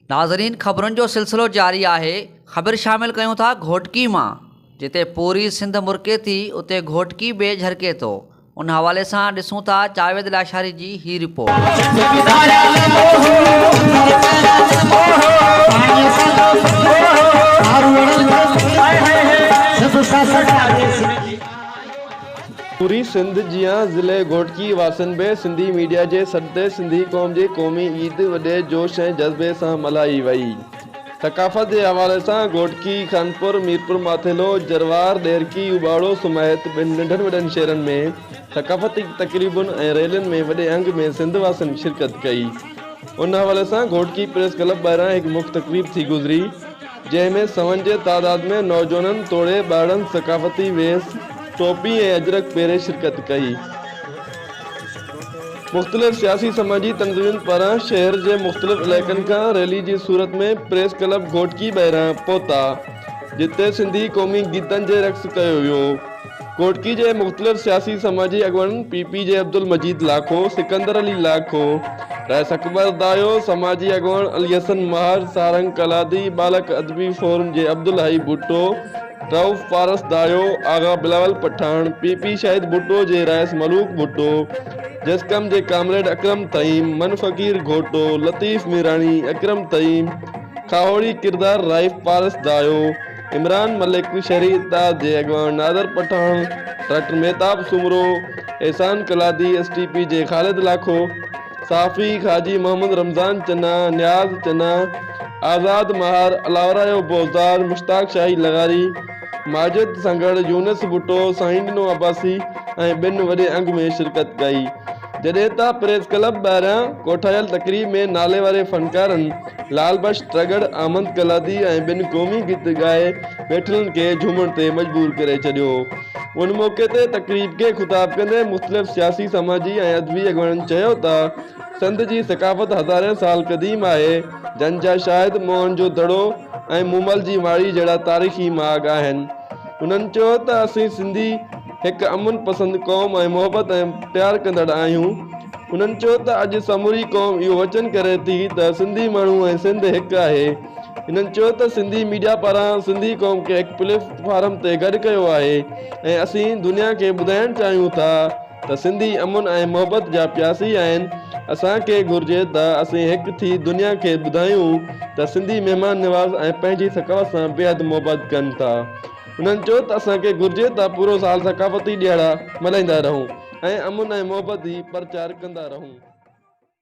नाज़रीन, ख़बरुनि जो सिलसिलो जारी आहे। ख़बर शामिल कयूं था घोटकी मां। जिते पूरी सिंध मुरके थी, उते घोटकी बि झरके थो। उन हवाले सां ॾिसूं था जावेद लाशारी जी ही रिपोर्ट। पूरी सिंध जियां ज़िले घोटकी वासियुनि बि सिंधी मीडिया जे सददे सिंधी क़ौम जे क़ौमी ईद वॾे जोश ऐं जज़्बे सां मल्हाई वई। सक़ाफ़त जे हवाले सां घोटकी, खानपुर, मीरपुर माथेलो, जरवार, ॾेरकी, उबाड़ो सुमायत ॿिनि नंढनि वॾनि शहरनि में सक़ाफ़ती तक़रीबुनि ऐं रैलियुनि में वॾे अंग में सिंध वासियुनि शिरकत कई। उन हवाले सां घोटकी प्रेस क्लब ॿाहिरां हिकु मुख्य तक़रीब थी गुज़री, जंहिंमें सवनि जे तादाद में नौजवाननि तोड़े ॿारनि सक़ाफ़ती वेस, टोपी ऐं अजरक पेरे शिरकत कई। मुख़्तलिफ़ सियासी समाजी तंज़ीमुनि पारां शहर जे मुख़्तलिफ़ इलाइक़नि खां रैली जी सूरत में प्रेस क्लब घोटकी ॿाहिरां पहुता, जिते सिंधी क़ौमी गीतनि जे रक़्स कयो वियो। घोटकी जे मुख़्तलिफ़ सियासी समाजी अॻुवाननि पीपी जे अब्दुल मजीद लाखो, सिकंदर अली लाखो, रईस अकबर दायो, समाजी अॻुवान अली हसन महार, सारंग कलादी, बालक अदबी फोरम जे अब्दुल हई भुट्टो, रऊफ़ फारस दायो, आगा बिलावल पठान, पीपी शाहिद भुट्टो जे रईस मलूक भुट्टो, जसकम जे कामरेड अकरम तईम, मन फ़कीर घोटो, लतीफ़ मीरानी, अकरम तईम, खाहोड़ी किरदार राइफ फारस दायो, इमरान मलिक, शहरी इत्तेहाद जे अॻुवान नादर पठान, डॉक्टर मेहताब सुमरो, एहसान कलादी, STP जे ख़ालिद लाखो, साफ़ी खाजी मोहम्मद रमज़ान चन्ना, न्याज़ चन्ना, आज़ाद महार, अलावरायो बोज़दार, मुश्ताक शाही लगारी, माजिद संगड़, यूनस भुट्टो, साईं ॾिनो अब्बासी ऐं ॿिनि वॾे अंग में शिरकत कई। जॾहिं त प्रेस क्लब ॿाहिरां कोठायल तक़रीब में नाले वारे फ़नकारनि लाल बख्श ट्रगड़, अहमद कलादी ऐं ॿिनि क़ौमी गीत ॻाए वेठलनि खे झूमण ते मजबूर करे छॾियो। उन मौक़े ते तक़रीब खे ख़िताब कंदे मुख़्तलिफ़ सियासी समाजी ऐं अदबी अॻुवाननि चयो त सिंध जी सक़ाफ़त हज़ारे साल क़दीम आहे, जंहिं जा शाहिद मोहन जो दड़ो ऐं मूमल जी माड़ी जहिड़ा तारीख़ी माॻ आहिनि। उन्हनि चयो त असीं सिंधी हिकु अमन पसंदि क़ौम ऐं मुहबत ऐं प्यार कंदड़ आहियूं। उन्हनि चयो त अॼु समूरी क़ौम इहो वचन करे थी त सिंधी माण्हू ऐं सिंध हिकु आहे। इन्हनि चयो त सिंधी मीडिया पारां सिंधी क़ौम खे हिकु प्लेटफॉर्म ते गॾु कयो आहे ऐं असीं दुनिया खे ॿुधाइणु चाहियूं था त सिंधी अमन ऐं मुहबत जा प्यासी आहिनि। असांखे घुर्जे त असीं हिकु थी दुनिया खे ॿुधायूं त सिंधी महिमान नवाज़ ऐं पंहिंजी सक़ाफ़त सां बेहदि मुहबत कनि था। उन्हनि चयो त असांखे घुर्जे त पूरो साल सक़ाफ़ती ॾियारा मल्हाईंदा रहूं ऐं अमन ऐं मुहबत जी प्रचार कंदा रहूं।